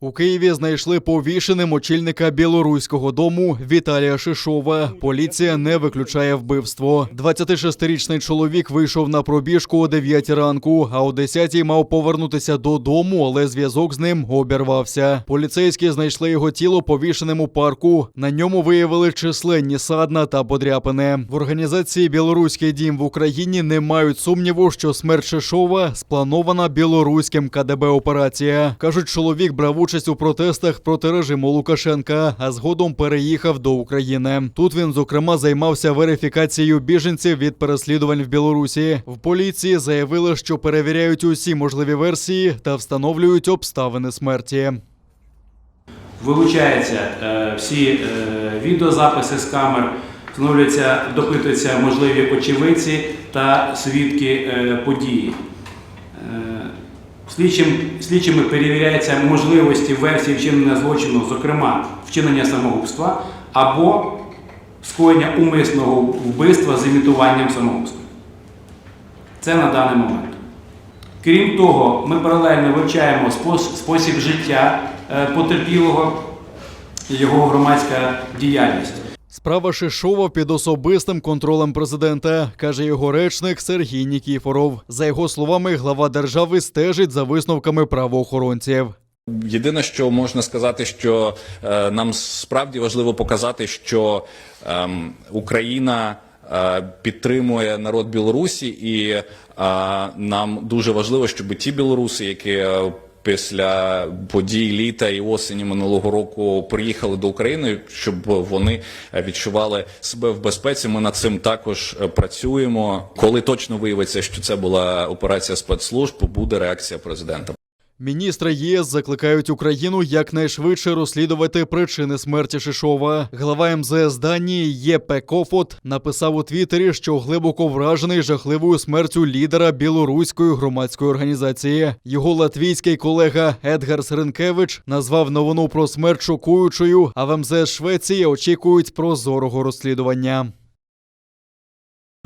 У Києві знайшли повішеним очільника Білоруського дому Віталія Шишова. Поліція не виключає вбивство. 26-річний чоловік вийшов на пробіжку о 9 ранку, а о 10 мав повернутися додому, але зв'язок з ним обірвався. Поліцейські знайшли його тіло повішеним у парку. На ньому виявили численні садна та подряпини. В організації «Білоруський дім» в Україні не мають сумніву, що смерть Шишова спланована білоруським КДБ операція. Кажуть, чоловік брав участь у протестах проти режиму Лукашенка, а згодом переїхав до України. Тут він, зокрема, займався верифікацією біженців від переслідувань в Білорусі. В поліції заявили, що перевіряють усі можливі версії та встановлюють обставини смерті. Вилучаються всі відеозаписи з камер, встановлюються, допитуються можливі очевидці та свідки події. Слідчими перевіряються можливості версії вчинення злочину, зокрема вчинення самогубства або скоєння умисного вбивства з імітуванням самогубства. Це на даний момент. Крім того, ми паралельно вивчаємо спосіб життя потерпілого і його громадська діяльність. Справа Шишова під особистим контролем президента, каже його речник Сергій Нікіфоров. За його словами, глава держави стежить за висновками правоохоронців. Єдине, що можна сказати, що нам справді важливо показати, що Україна підтримує народ Білорусі, і нам дуже важливо, щоб ті білоруси, які після подій літа і осені минулого року приїхали до України, щоб вони відчували себе в безпеці. Ми над цим також працюємо. Коли точно виявиться, що це була операція спецслужб, буде реакція президента. Міністри ЄС закликають Україну якнайшвидше розслідувати причини смерті Шишова. Глава МЗС Данії Єпе Кофот написав у Твіттері, що глибоко вражений жахливою смертю лідера білоруської громадської організації. Його латвійський колега Едгарс Ринкевич назвав новину про смерть шокуючою, а в МЗС Швеції очікують прозорого розслідування.